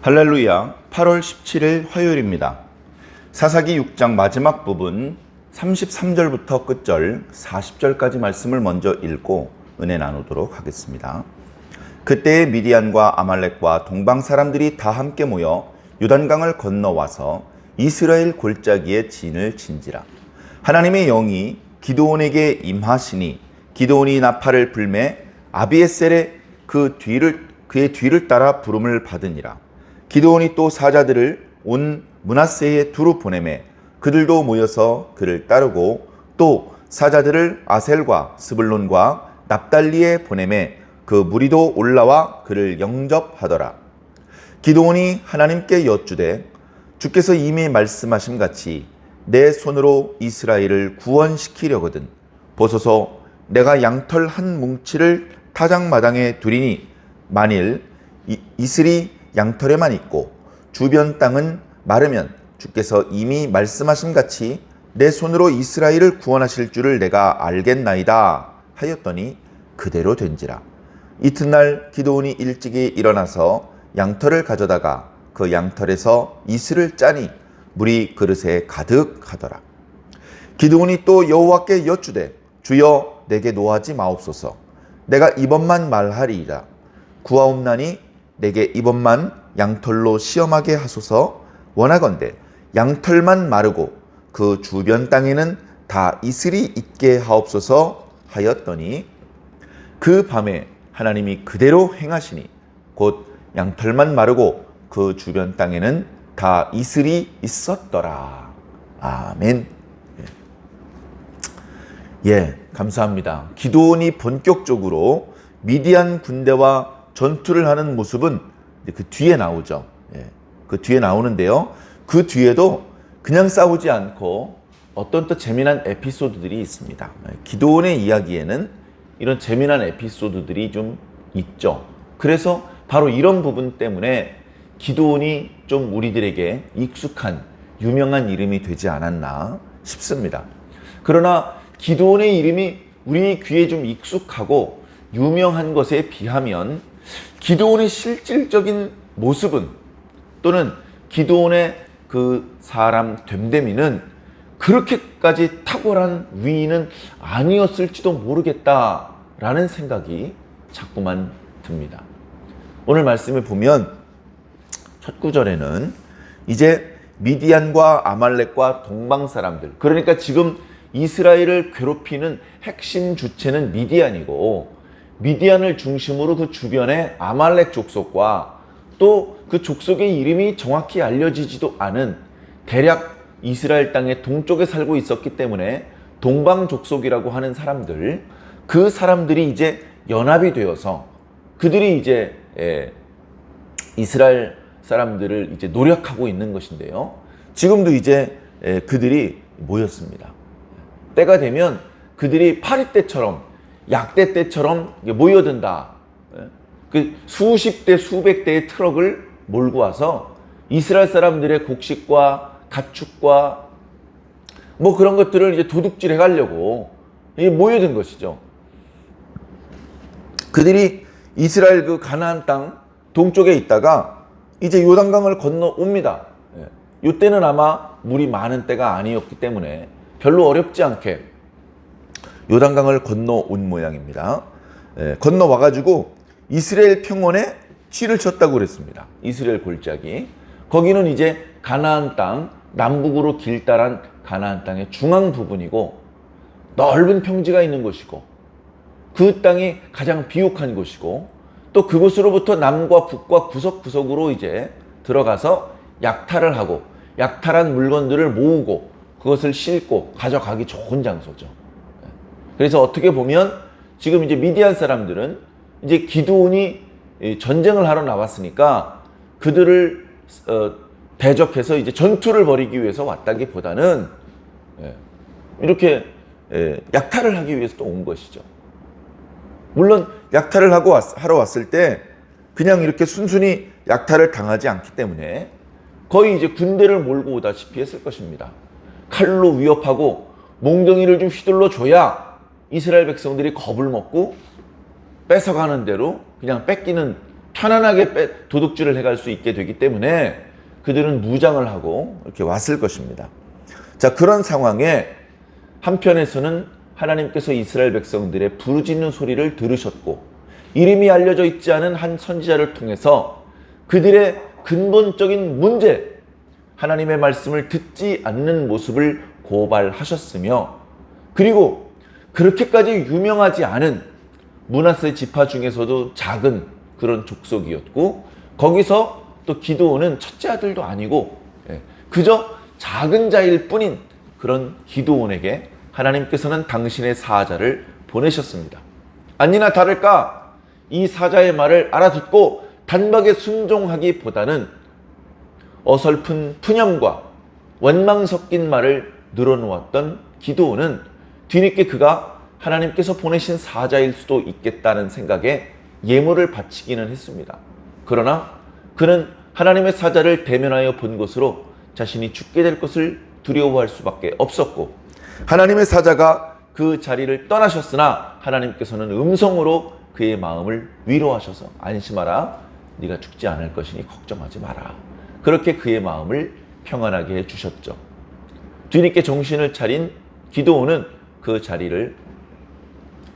할렐루야. 8월 17일 화요일입니다. 사사기 6장 마지막 부분 33절부터 끝절 40절까지 말씀을 먼저 읽고 은혜 나누도록 하겠습니다. 그때의 미디안과 아말렉과 동방 사람들이 다 함께 모여 요단강을 건너와서 이스라엘 골짜기에 진을 친지라. 하나님의 영이 기드온에게 임하시니 기드온이 나팔을 불매 아비에셀의 그의 뒤를 따라 부름을 받으니라. 기드온이 또 사자들을 온 므낫세에 두루 보내매 그들도 모여서 그를 따르고 또 사자들을 아셀과 스불론과 납달리에 보내매 그 무리도 올라와 그를 영접하더라. 기드온이 하나님께 여쭈되 주께서 이미 말씀하신 같이 내 손으로 이스라엘을 구원시키려거든 보소서 내가 양털 한 뭉치를 타작마당에 두리니 만일 이슬이 양털에만 있고 주변 땅은 마르면 주께서 이미 말씀하신 같이 내 손으로 이스라엘을 구원하실 줄을 내가 알겠나이다 하였더니 그대로 된지라. 이튿날 기드온이 일찍이 일어나서 양털을 가져다가 그 양털에서 이슬을 짜니 물이 그릇에 가득하더라. 기드온이 또 여호와께 여쭈되 주여 내게 노하지 마옵소서. 내가 이번만 말하리이다. 구하옵나니 내게 이번만 양털로 시험하게 하소서. 원하건대 양털만 마르고 그 주변 땅에는 다 이슬이 있게 하옵소서 하였더니 그 밤에 하나님이 그대로 행하시니 곧 양털만 마르고 그 주변 땅에는 다 이슬이 있었더라. 아멘. 감사합니다. 기드온이 본격적으로 미디안 군대와 전투를 하는 모습은 그 뒤에 나오죠. 그 뒤에 나오는데요. 그 뒤에도 그냥 싸우지 않고 어떤 또 재미난 에피소드들이 있습니다. 기드온의 이야기에는 이런 재미난 에피소드들이 좀 있죠. 그래서 바로 이런 부분 때문에 기드온이 좀 우리들에게 익숙한 유명한 이름이 되지 않았나 싶습니다. 그러나 기드온의 이름이 우리 귀에 좀 익숙하고 유명한 것에 비하면 기드온의 실질적인 모습은 또는 기드온의 그 사람 됨됨이는 그렇게까지 탁월한 위인은 아니었을지도 모르겠다라는 생각이 자꾸만 듭니다. 오늘 말씀을 보면 첫 구절에는 이제 미디안과 아말렉과 동방 사람들, 그러니까 지금 이스라엘을 괴롭히는 핵심 주체는 미디안이고 미디안을 중심으로 그 주변에 아말렉 족속과 또 그 족속의 이름이 정확히 알려지지도 않은 대략 이스라엘 땅의 동쪽에 살고 있었기 때문에 동방 족속이라고 하는 사람들, 그 사람들이 이제 연합이 되어서 그들이 이제 이스라엘 사람들을 이제 노력하고 있는 것인데요. 지금도 이제 그들이 모였습니다. 때가 되면 그들이 파리 때처럼 약대 때처럼 모여든다. 그 수십 대 수백 대의 트럭을 몰고 와서 이스라엘 사람들의 곡식과 가축과 뭐 그런 것들을 이제 도둑질해 가려고 모여든 것이죠. 그들이 이스라엘 그 가나안 땅 동쪽에 있다가 이제 요단강을 건너옵니다. 이때는 아마 물이 많은 때가 아니었기 때문에 별로 어렵지 않게 요단강을 건너온 모양입니다. 건너와가지고 이스라엘 평원에 치를 쳤다고 그랬습니다. 이스라엘 골짜기. 거기는 이제 가나안 땅, 남북으로 길다란 가나안 땅의 중앙 부분이고 넓은 평지가 있는 곳이고 그 땅이 가장 비옥한 곳이고 또 그곳으로부터 남과 북과 구석구석으로 이제 들어가서 약탈을 하고 약탈한 물건들을 모으고 그것을 싣고 가져가기 좋은 장소죠. 그래서 어떻게 보면 지금 이제 미디안 사람들은 이제 기드온이 전쟁을 하러 나왔으니까 그들을 대적해서 이제 전투를 벌이기 위해서 왔다기보다는 이렇게 약탈을 하기 위해서 또 온 것이죠. 물론 약탈을 하러 왔을 때 그냥 이렇게 순순히 약탈을 당하지 않기 때문에 거의 이제 군대를 몰고 오다시피 했을 것입니다. 칼로 위협하고 몽둥이를 좀 휘둘러 줘야 이스라엘 백성들이 겁을 먹고 뺏어가는 대로 그냥 뺏기는 편안하게 도둑질을 해갈 수 있게 되기 때문에 그들은 무장을 하고 이렇게 왔을 것입니다. 자, 그런 상황에 한편에서는 하나님께서 이스라엘 백성들의 부르짖는 소리를 들으셨고 이름이 알려져 있지 않은 한 선지자를 통해서 그들의 근본적인 문제, 하나님의 말씀을 듣지 않는 모습을 고발하셨으며, 그리고 그렇게까지 유명하지 않은 므낫세 지파 중에서도 작은 그런 족속이었고, 거기서 또 기드온은 첫째 아들도 아니고 그저 작은 자일 뿐인 그런 기드온에게 하나님께서는 당신의 사자를 보내셨습니다. 아니나 다를까 이 사자의 말을 알아듣고 단박에 순종하기보다는 어설픈 푸념과 원망 섞인 말을 늘어놓았던 기드온은 뒤늦게 그가 하나님께서 보내신 사자일 수도 있겠다는 생각에 예물을 바치기는 했습니다. 그러나 그는 하나님의 사자를 대면하여 본 것으로 자신이 죽게 될 것을 두려워할 수밖에 없었고, 하나님의 사자가 그 자리를 떠나셨으나 하나님께서는 음성으로 그의 마음을 위로하셔서 안심하라, 네가 죽지 않을 것이니 걱정하지 마라. 그렇게 그의 마음을 평안하게 해주셨죠. 뒤늦게 정신을 차린 기드온은 그 자리를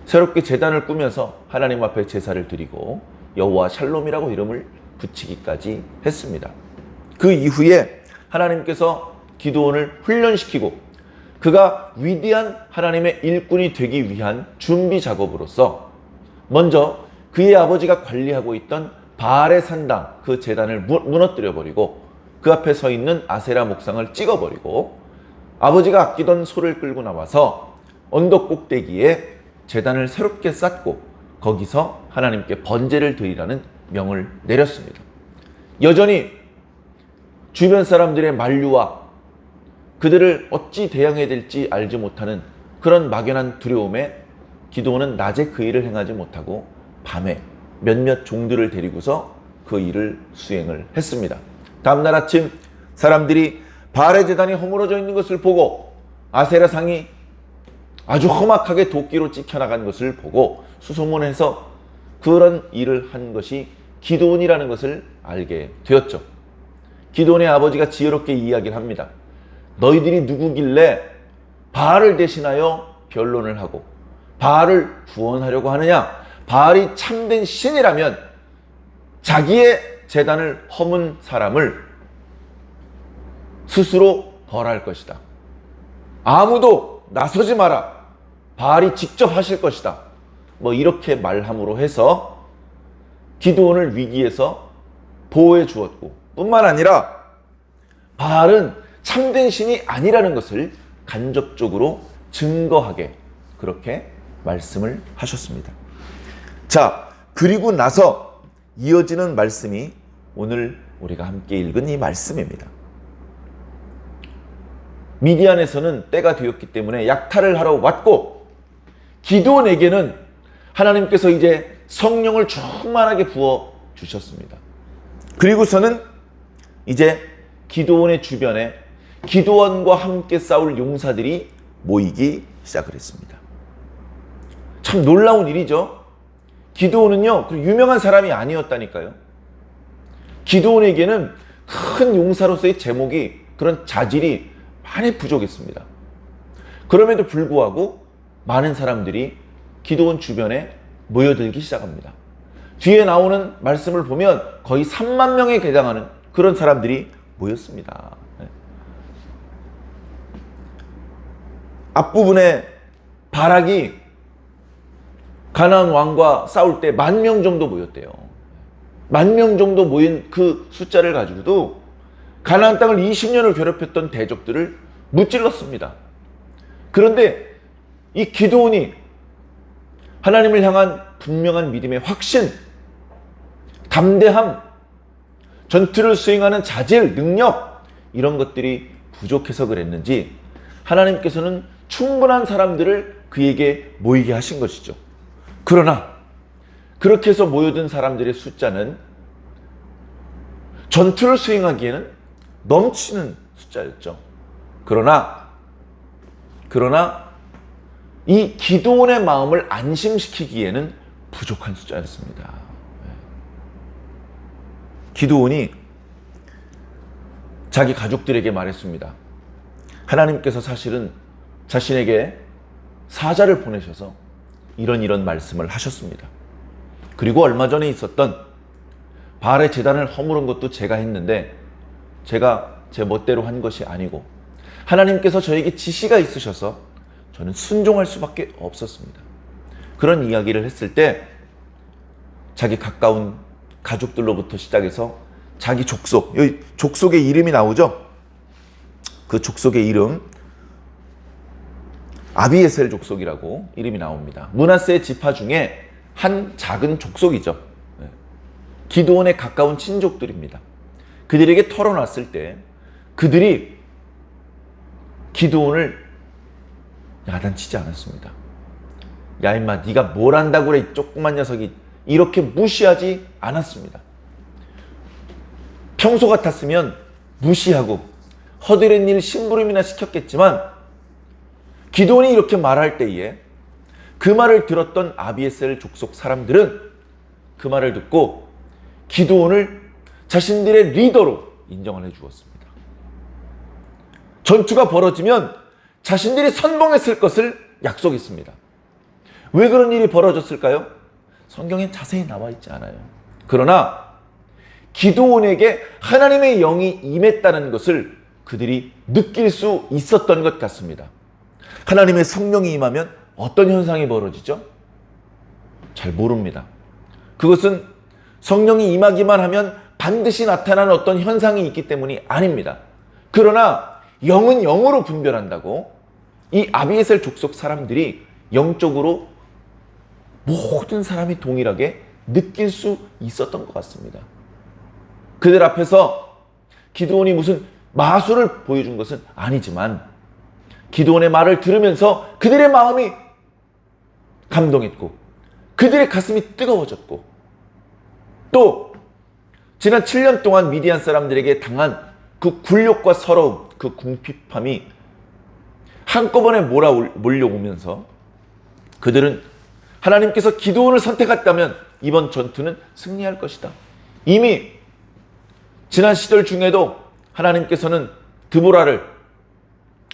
새롭게 제단을 꾸면서 하나님 앞에 제사를 드리고 여호와 샬롬이라고 이름을 붙이기까지 했습니다. 그 이후에 하나님께서 기드온을 훈련시키고 그가 위대한 하나님의 일꾼이 되기 위한 준비 작업으로서 먼저 그의 아버지가 관리하고 있던 바알의 산당 그 제단을 무너뜨려 버리고 그 앞에 서 있는 아세라 목상을 찍어 버리고 아버지가 아끼던 소를 끌고 나와서 언덕 꼭대기에 제단을 새롭게 쌓고 거기서 하나님께 번제를 드리라는 명을 내렸습니다. 여전히 주변 사람들의 만류와 그들을 어찌 대항해야 될지 알지 못하는 그런 막연한 두려움에 기드온은 낮에 그 일을 행하지 못하고 밤에 몇몇 종들을 데리고서 그 일을 수행을 했습니다. 다음날 아침 사람들이 바알의 제단이 허물어져 있는 것을 보고 아세라 상이 아주 험악하게 도끼로 찍혀나간 것을 보고 수소문해서 그런 일을 한 것이 기드온이라는 것을 알게 되었죠. 기드온의 아버지가 지혜롭게 이야기를 합니다. 너희들이 누구길래 바알을 대신하여 변론을 하고 바알을 구원하려고 하느냐? 바알이 참된 신이라면 자기의 제단을 허문 사람을 스스로 벌할 것이다. 아무도 나서지 마라. 바알이 직접 하실 것이다. 뭐 이렇게 말함으로 해서 기드온을 위기에서 보호해 주었고, 뿐만 아니라 바알은 참된 신이 아니라는 것을 간접적으로 증거하게 그렇게 말씀을 하셨습니다. 자, 그리고 나서 이어지는 말씀이 오늘 우리가 함께 읽은 이 말씀입니다. 미디안에서는 때가 되었기 때문에 약탈을 하러 왔고, 기드온에게는 하나님께서 이제 성령을 충만하게 부어 주셨습니다. 그리고서는 이제 기드온의 주변에 기드온과 함께 싸울 용사들이 모이기 시작을 했습니다. 참 놀라운 일이죠. 기드온은요, 유명한 사람이 아니었다니까요. 기드온에게는 큰 용사로서의 제목이, 그런 자질이 많이 부족했습니다. 그럼에도 불구하고 많은 사람들이 기드온 주변에 모여들기 시작합니다. 뒤에 나오는 말씀을 보면 거의 3만 명에 해당하는 그런 사람들이 모였습니다. 앞부분에 바락이 가나안 왕과 싸울 때 10,000명 정도 모였대요. 10,000명 정도 모인 그 숫자를 가지고도 가나안 땅을 20년을 괴롭혔던 대적들을 무찔렀습니다. 그런데 이 기드온이 하나님을 향한 분명한 믿음의 확신, 담대함, 전투를 수행하는 자질, 능력, 이런 것들이 부족해서 그랬는지 하나님께서는 충분한 사람들을 그에게 모이게 하신 것이죠. 그러나 그렇게 해서 모여든 사람들의 숫자는 전투를 수행하기에는 넘치는 숫자였죠. 그러나 이 기드온의 마음을 안심시키기에는 부족한 숫자였습니다. 기드온이 자기 가족들에게 말했습니다. 하나님께서 사실은 자신에게 사자를 보내셔서 이런 말씀을 하셨습니다. 그리고 얼마 전에 있었던 바알의 제단을 허물은 것도 제가 했는데 제가 제 멋대로 한 것이 아니고 하나님께서 저에게 지시가 있으셔서 저는 순종할 수밖에 없었습니다. 그런 이야기를 했을 때 자기 가까운 가족들로부터 시작해서 자기 족속, 여기 족속의 이름이 나오죠? 그 족속의 이름 아비에셀 족속이라고 이름이 나옵니다. 므낫세 지파 중에 한 작은 족속이죠. 기드온에 가까운 친족들입니다. 그들에게 털어놨을 때 그들이 기드온을 야단치지 않았습니다. 야 임마 네가 뭘 안다고 그래 조그만 녀석이, 이렇게 무시하지 않았습니다. 평소 같았으면 무시하고 허드렛 일 심부름이나 시켰겠지만 기드온이 이렇게 말할 때에 그 말을 들었던 아비에셀 족속 사람들은 그 말을 듣고 기드온을 자신들의 리더로 인정을 해주었습니다. 전투가 벌어지면 자신들이 선봉했을 것을 약속했습니다. 왜 그런 일이 벌어졌을까요? 성경엔 자세히 나와 있지 않아요. 그러나 기드온에게 하나님의 영이 임했다는 것을 그들이 느낄 수 있었던 것 같습니다. 하나님의 성령이 임하면 어떤 현상이 벌어지죠? 잘 모릅니다. 그것은 성령이 임하기만 하면 반드시 나타나는 어떤 현상이 있기 때문이 아닙니다. 그러나 영은 영으로 분별한다고 이 아비에셀 족속 사람들이 영적으로 모든 사람이 동일하게 느낄 수 있었던 것 같습니다. 그들 앞에서 기드온이 무슨 마술을 보여준 것은 아니지만 기드온의 말을 들으면서 그들의 마음이 감동했고 그들의 가슴이 뜨거워졌고 또 지난 7년 동안 미디안 사람들에게 당한 그 굴욕과 서러움, 그 궁핍함이 한꺼번에 몰려오면서 그들은 하나님께서 기드온을 선택했다면 이번 전투는 승리할 것이다. 이미 지난 시절 중에도 하나님께서는 드보라를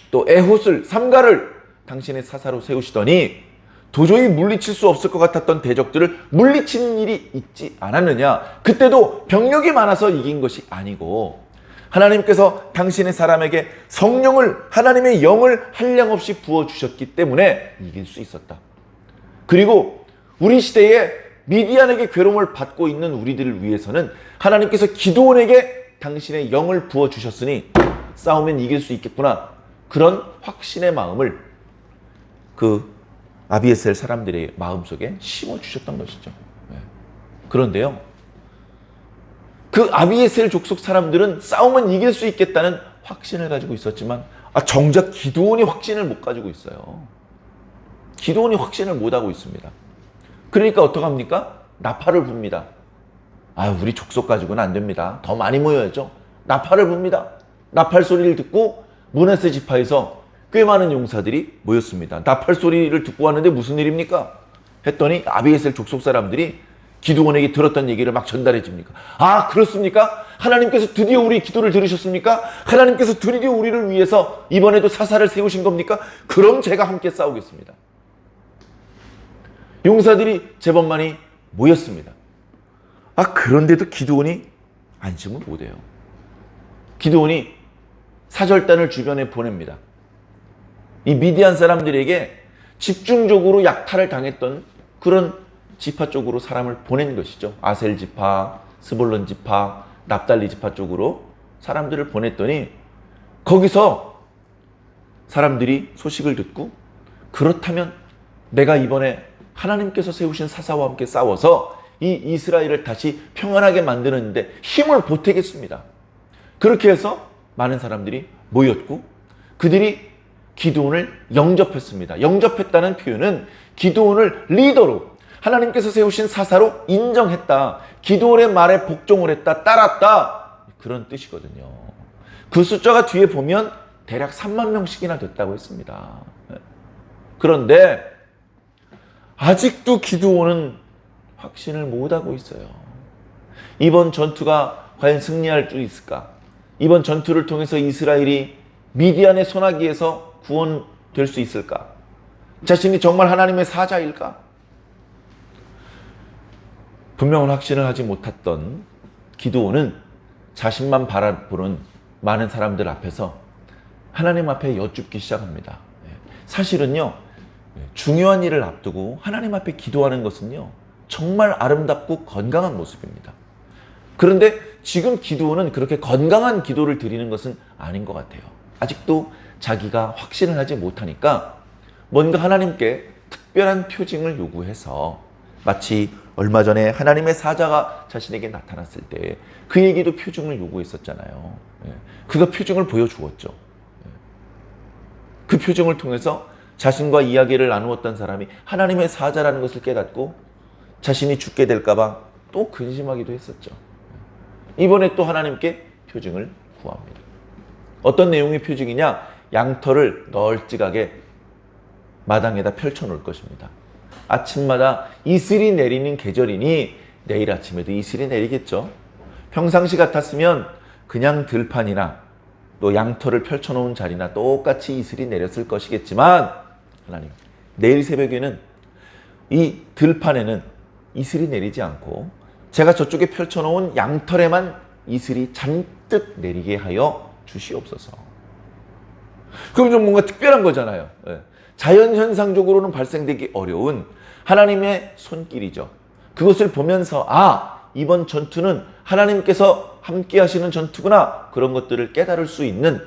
또 에훗을 삼가를 당신의 사사로 세우시더니 도저히 물리칠 수 없을 것 같았던 대적들을 물리치는 일이 있지 않았느냐. 그때도 병력이 많아서 이긴 것이 아니고 하나님께서 당신의 사람에게 성령을, 하나님의 영을 한량없이 부어주셨기 때문에 이길 수 있었다. 그리고 우리 시대에 미디안에게 괴로움을 받고 있는 우리들을 위해서는 하나님께서 기드온에게 당신의 영을 부어주셨으니 싸우면 이길 수 있겠구나. 그런 확신의 마음을 그 아비에셀 사람들의 마음속에 심어주셨던 것이죠. 그런데요, 그 아비에셀 족속 사람들은 싸우면 이길 수 있겠다는 확신을 가지고 있었지만 정작 기드온이 확신을 못 가지고 있어요. 기드온이 확신을 못 하고 있습니다. 그러니까 어떡합니까? 나팔을 붑니다. 우리 족속 가지고는 안 됩니다. 더 많이 모여야죠. 나팔을 붑니다. 나팔 소리를 듣고 므낫세 지파에서 꽤 많은 용사들이 모였습니다. 나팔 소리를 듣고 왔는데 무슨 일입니까? 했더니 아비에셀 족속 사람들이 기드온에게 들었던 얘기를 막 전달해 줍니까? 그렇습니까? 하나님께서 드디어 우리 기도를 들으셨습니까? 하나님께서 드디어 우리를 위해서 이번에도 사사를 세우신 겁니까? 그럼 제가 함께 싸우겠습니다. 용사들이 제법 많이 모였습니다. 그런데도 기드온이 안심을 못해요. 기드온이 사절단을 주변에 보냅니다. 이 미디안 사람들에게 집중적으로 약탈을 당했던 그런 지파 쪽으로 사람을 보낸 것이죠. 아셀 지파, 스볼론 지파, 납달리 지파 쪽으로 사람들을 보냈더니 거기서 사람들이 소식을 듣고 그렇다면 내가 이번에 하나님께서 세우신 사사와 함께 싸워서 이 이스라엘을 다시 평안하게 만드는데 힘을 보태겠습니다. 그렇게 해서 많은 사람들이 모였고 그들이 기드온을 영접했습니다. 영접했다는 표현은 기드온을 리더로, 하나님께서 세우신 사사로 인정했다. 기드온의 말에 복종을 했다. 따랐다. 그런 뜻이거든요. 그 숫자가 뒤에 보면 대략 3만 명씩이나 됐다고 했습니다. 그런데 아직도 기드온은 확신을 못하고 있어요. 이번 전투가 과연 승리할 수 있을까? 이번 전투를 통해서 이스라엘이 미디안의 손아귀에서 구원될 수 있을까? 자신이 정말 하나님의 사자일까? 분명한 확신을 하지 못했던 기드온은 자신만 바라보는 많은 사람들 앞에서 하나님 앞에 여쭙기 시작합니다. 사실은요, 중요한 일을 앞두고 하나님 앞에 기도하는 것은요, 정말 아름답고 건강한 모습입니다. 그런데 지금 기드온은 그렇게 건강한 기도를 드리는 것은 아닌 것 같아요. 아직도 자기가 확신을 하지 못하니까 뭔가 하나님께 특별한 표징을 요구해서, 마치 얼마 전에 하나님의 사자가 자신에게 나타났을 때 그에게도 표징을 요구했었잖아요. 그가 표징을 보여주었죠. 그 표징을 통해서 자신과 이야기를 나누었던 사람이 하나님의 사자라는 것을 깨닫고 자신이 죽게 될까 봐 또 근심하기도 했었죠. 이번에 또 하나님께 표징을 구합니다. 어떤 내용의 표징이냐? 양털을 널찍하게 마당에다 펼쳐놓을 것입니다. 아침마다 이슬이 내리는 계절이니 내일 아침에도 이슬이 내리겠죠. 평상시 같았으면 그냥 들판이나 또 양털을 펼쳐놓은 자리나 똑같이 이슬이 내렸을 것이겠지만, 하나님, 내일 새벽에는 이 들판에는 이슬이 내리지 않고 제가 저쪽에 펼쳐놓은 양털에만 이슬이 잔뜩 내리게 하여 주시옵소서. 그럼 좀 뭔가 특별한 거잖아요. 자연현상적으로는 발생되기 어려운 하나님의 손길이죠. 그것을 보면서 이번 전투는 하나님께서 함께 하시는 전투구나, 그런 것들을 깨달을 수 있는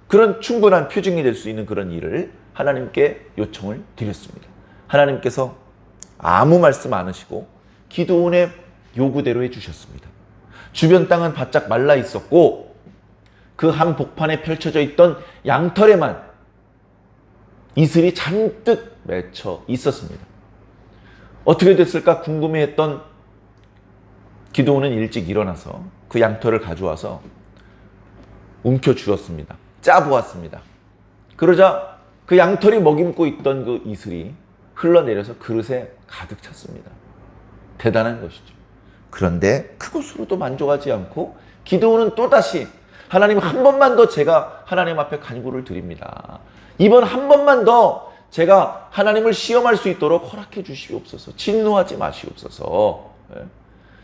그런 충분한 표징이 될 수 있는 그런 일을 하나님께 요청을 드렸습니다. 하나님께서 아무 말씀 안 하시고 기드온의 요구대로 해주셨습니다. 주변 땅은 바짝 말라 있었고 그 한복판에 펼쳐져 있던 양털에만 이슬이 잔뜩 맺혀 있었습니다. 어떻게 됐을까 궁금해했던 기드온은 일찍 일어나서 그 양털을 가져와서 움켜쥐었습니다. 짜보았습니다. 그러자 그 양털이 머금고 있던 그 이슬이 흘러내려서 그릇에 가득 찼습니다. 대단한 것이죠. 그런데 그것으로도 만족하지 않고 기드온은 또다시, 하나님, 한 번만 더 제가 하나님 앞에 간구를 드립니다. 이번 한 번만 더 제가 하나님을 시험할 수 있도록 허락해 주시옵소서. 진노하지 마시옵소서.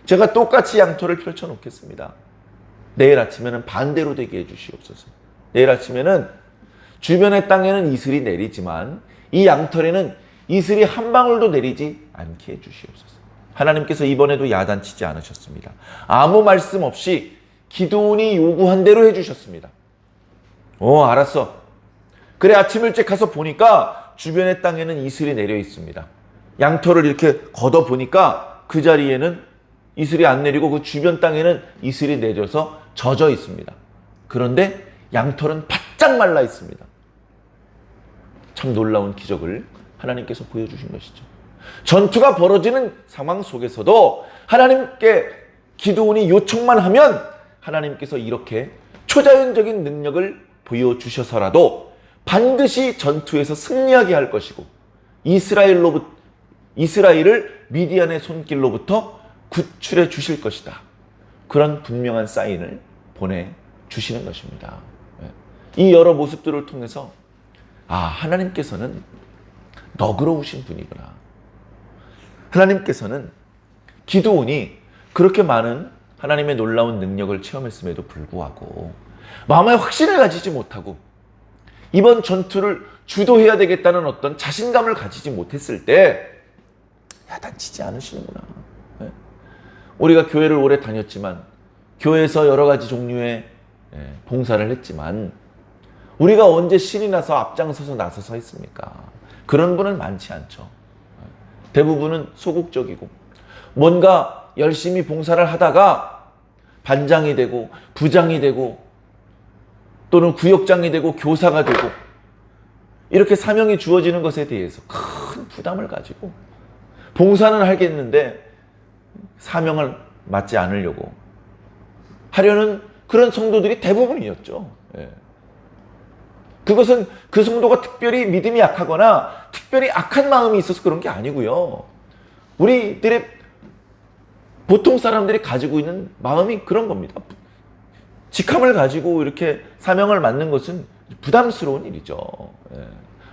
제가 똑같이 양털을 펼쳐 놓겠습니다. 내일 아침에는 반대로 되게 해 주시옵소서. 내일 아침에는 주변의 땅에는 이슬이 내리지만 이 양털에는 이슬이 한 방울도 내리지 않게 해 주시옵소서. 하나님께서 이번에도 야단치지 않으셨습니다. 아무 말씀 없이 기드온이 요구한 대로 해주셨습니다. 알았어. 그래, 아침 일찍 가서 보니까 주변의 땅에는 이슬이 내려 있습니다. 양털을 이렇게 걷어 보니까 그 자리에는 이슬이 안 내리고 그 주변 땅에는 이슬이 내려서 젖어 있습니다. 그런데 양털은 바짝 말라 있습니다. 참 놀라운 기적을 하나님께서 보여주신 것이죠. 전투가 벌어지는 상황 속에서도 하나님께 기드온이 요청만 하면 하나님께서 이렇게 초자연적인 능력을 보여주셔서라도 반드시 전투에서 승리하게 할 것이고 이스라엘을 미디안의 손길로부터 구출해 주실 것이다. 그런 분명한 사인을 보내주시는 것입니다. 이 여러 모습들을 통해서 하나님께서는 너그러우신 분이구나. 하나님께서는 기드온이 그렇게 많은 하나님의 놀라운 능력을 체험했음에도 불구하고 마음의 확신을 가지지 못하고 이번 전투를 주도해야 되겠다는 어떤 자신감을 가지지 못했을 때 야단치지 않으시는구나. 우리가 교회를 오래 다녔지만, 교회에서 여러 가지 종류의 봉사를 했지만 우리가 언제 신이 나서 앞장서서 나서서 했습니까? 그런 분은 많지 않죠. 대부분은 소극적이고 뭔가 열심히 봉사를 하다가 반장이 되고 부장이 되고 또는 구역장이 되고 교사가 되고 이렇게 사명이 주어지는 것에 대해서 큰 부담을 가지고 봉사는 하겠는데 사명을 맡지 않으려고 하려는 그런 성도들이 대부분이었죠. 그것은 그 성도가 특별히 믿음이 약하거나 특별히 악한 마음이 있어서 그런 게 아니고요. 우리들의 보통 사람들이 가지고 있는 마음이 그런 겁니다. 직함을 가지고 이렇게 사명을 맡는 것은 부담스러운 일이죠. 예.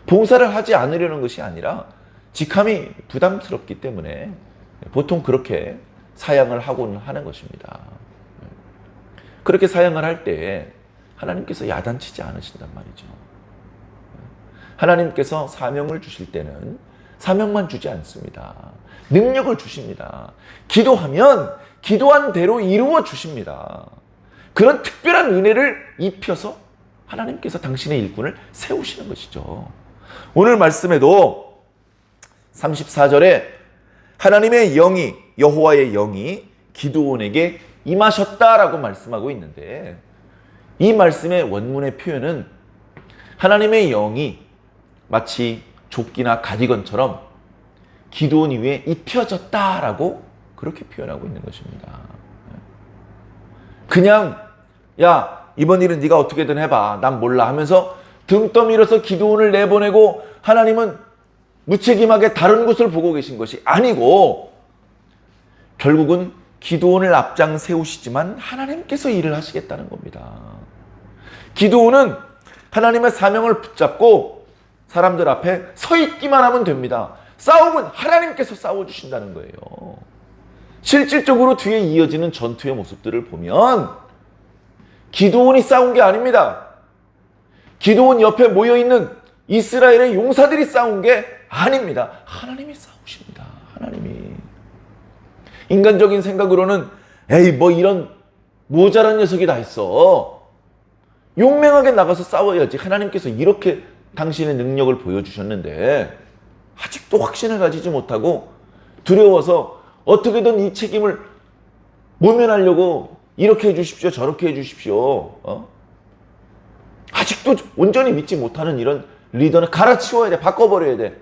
봉사를 하지 않으려는 것이 아니라 직함이 부담스럽기 때문에 보통 그렇게 사양을 하고는 하는 것입니다. 그렇게 사양을 할 때 하나님께서 야단치지 않으신단 말이죠. 하나님께서 사명을 주실 때는 사명만 주지 않습니다. 능력을 주십니다. 기도하면 기도한 대로 이루어 주십니다. 그런 특별한 은혜를 입혀서 하나님께서 당신의 일꾼을 세우시는 것이죠. 오늘 말씀에도 34절에 하나님의 영이, 여호와의 영이 기드온에게 임하셨다라고 말씀하고 있는데, 이 말씀의 원문의 표현은 하나님의 영이 마치 조끼나 가디건처럼 기드온 위에 입혀졌다라고 그렇게 표현하고 있는 것입니다. 그냥 야, 이번 일은 네가 어떻게든 해봐, 난 몰라 하면서 등 떠밀어서 기드온을 내보내고 하나님은 무책임하게 다른 곳을 보고 계신 것이 아니고, 결국은 기드온을 앞장 세우시지만 하나님께서 일을 하시겠다는 겁니다. 기드온은 하나님의 사명을 붙잡고 사람들 앞에 서 있기만 하면 됩니다. 싸움은 하나님께서 싸워주신다는 거예요. 실질적으로 뒤에 이어지는 전투의 모습들을 보면 기드온이 싸운 게 아닙니다. 기드온 옆에 모여있는 이스라엘의 용사들이 싸운 게 아닙니다. 하나님이 싸우십니다. 하나님이. 인간적인 생각으로는 에이, 뭐 이런 모자란 녀석이 다 있어, 용맹하게 나가서 싸워야지, 하나님께서 이렇게 당신의 능력을 보여주셨는데 아직도 확신을 가지지 못하고 두려워서 어떻게든 이 책임을 모면하려고 이렇게 해주십시오, 저렇게 해주십시오, 아직도 온전히 믿지 못하는 이런 리더는 갈아치워야 돼, 바꿔버려야 돼.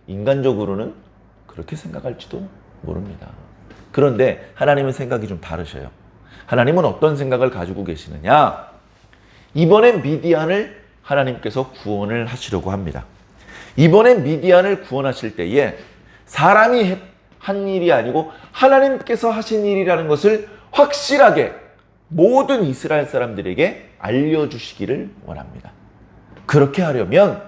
인간적으로는 그렇게 생각할지도 모릅니다. 그런데 하나님은 생각이 좀 다르셔요. 하나님은 어떤 생각을 가지고 계시느냐? 이번에 미디안을 하나님께서 구원을 하시려고 합니다. 이번에 미디안을 구원하실 때에 사람이 한 일이 아니고 하나님께서 하신 일이라는 것을 확실하게 모든 이스라엘 사람들에게 알려주시기를 원합니다. 그렇게 하려면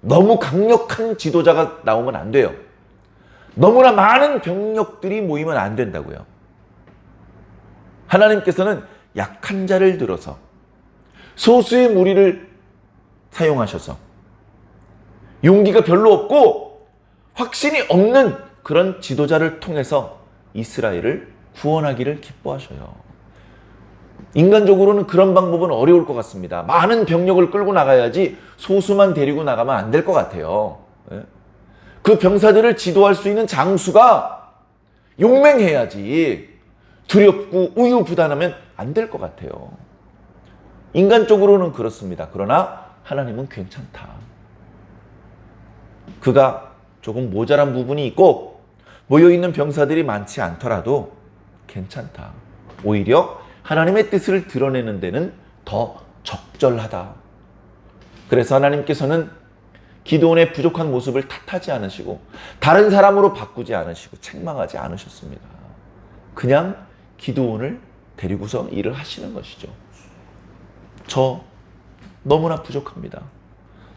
너무 강력한 지도자가 나오면 안 돼요. 너무나 많은 병력들이 모이면 안 된다고요. 하나님께서는 약한 자를 들어서 소수의 무리를 사용하셔서 용기가 별로 없고 확신이 없는 그런 지도자를 통해서 이스라엘을 구원하기를 기뻐하셔요. 인간적으로는 그런 방법은 어려울 것 같습니다. 많은 병력을 끌고 나가야지 소수만 데리고 나가면 안 될 것 같아요. 그 병사들을 지도할 수 있는 장수가 용맹해야지, 두렵고 우유부단하면 안 될 것 같아요. 인간적으로는 그렇습니다. 그러나 하나님은 괜찮다. 그가 조금 모자란 부분이 있고 모여있는 병사들이 많지 않더라도 괜찮다. 오히려 하나님의 뜻을 드러내는 데는 더 적절하다. 그래서 하나님께서는 기드온의 부족한 모습을 탓하지 않으시고 다른 사람으로 바꾸지 않으시고 책망하지 않으셨습니다. 그냥 기드온을 데리고서 일을 하시는 것이죠. 저 너무나 부족합니다.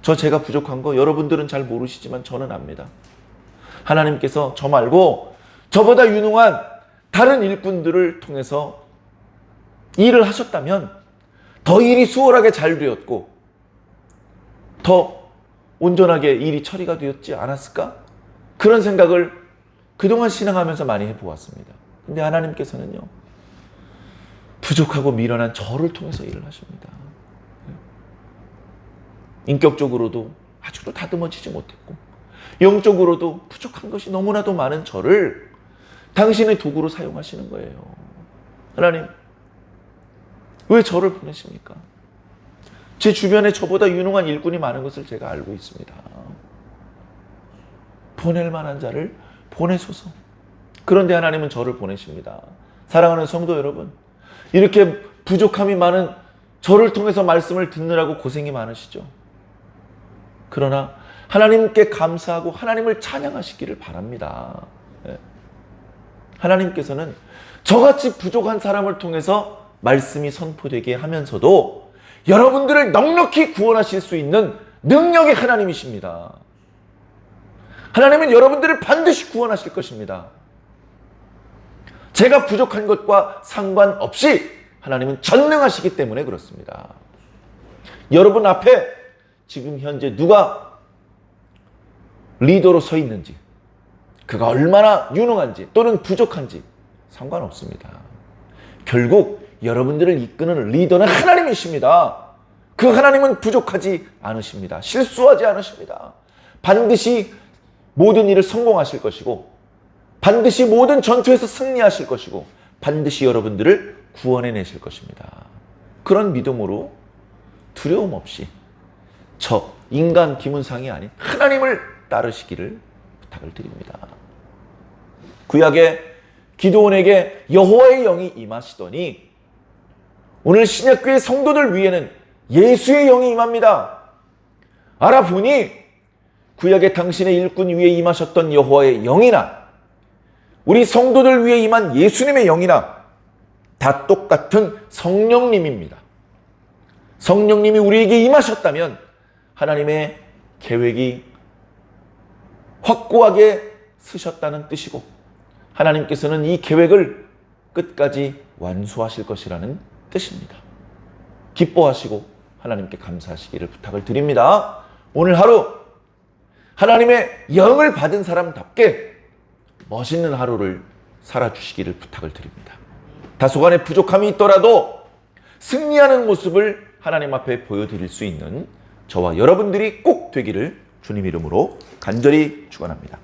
제가 부족한 거 여러분들은 잘 모르시지만 저는 압니다. 하나님께서 저 말고 저보다 유능한 다른 일꾼들을 통해서 일을 하셨다면 더 일이 수월하게 잘 되었고 더 온전하게 일이 처리가 되었지 않았을까? 그런 생각을 그동안 신앙하면서 많이 해보았습니다. 근데 하나님께서는요, 부족하고 미련한 저를 통해서 일을 하십니다. 인격적으로도 아직도 다듬어지지 못했고 영적으로도 부족한 것이 너무나도 많은 저를 당신의 도구로 사용하시는 거예요. 하나님, 왜 저를 보내십니까? 제 주변에 저보다 유능한 일꾼이 많은 것을 제가 알고 있습니다. 보낼 만한 자를 보내소서. 그런데 하나님은 저를 보내십니다. 사랑하는 성도 여러분, 이렇게 부족함이 많은 저를 통해서 말씀을 듣느라고 고생이 많으시죠? 그러나 하나님께 감사하고 하나님을 찬양하시기를 바랍니다. 하나님께서는 저같이 부족한 사람을 통해서 말씀이 선포되게 하면서도 여러분들을 넉넉히 구원하실 수 있는 능력의 하나님이십니다. 하나님은 여러분들을 반드시 구원하실 것입니다. 제가 부족한 것과 상관없이 하나님은 전능하시기 때문에 그렇습니다. 여러분 앞에 지금 현재 누가 리더로 서 있는지, 그가 얼마나 유능한지 또는 부족한지 상관없습니다. 결국 여러분들을 이끄는 리더는 하나님이십니다. 그 하나님은 부족하지 않으십니다. 실수하지 않으십니다. 반드시 모든 일을 성공하실 것이고, 반드시 모든 전투에서 승리하실 것이고, 반드시 여러분들을 구원해내실 것입니다. 그런 믿음으로 두려움 없이 저 인간 기문상이 아닌 하나님을 따르시기를 부탁을 드립니다. 구약에 기드온에게 여호와의 영이 임하시더니 오늘 신약교회 성도들 위에는 예수의 영이 임합니다. 알아보니 구약에 당신의 일꾼 위에 임하셨던 여호와의 영이나 우리 성도들 위에 임한 예수님의 영이나 다 똑같은 성령님입니다. 성령님이 우리에게 임하셨다면 하나님의 계획이 확고하게 쓰셨다는 뜻이고, 하나님께서는 이 계획을 끝까지 완수하실 것이라는 뜻입니다. 기뻐하시고 하나님께 감사하시기를 부탁을 드립니다. 오늘 하루 하나님의 영을 받은 사람답게 멋있는 하루를 살아주시기를 부탁을 드립니다. 다소간의 부족함이 있더라도 승리하는 모습을 하나님 앞에 보여드릴 수 있는 저와 여러분들이 꼭 되기를 주님 이름으로 간절히 축원합니다.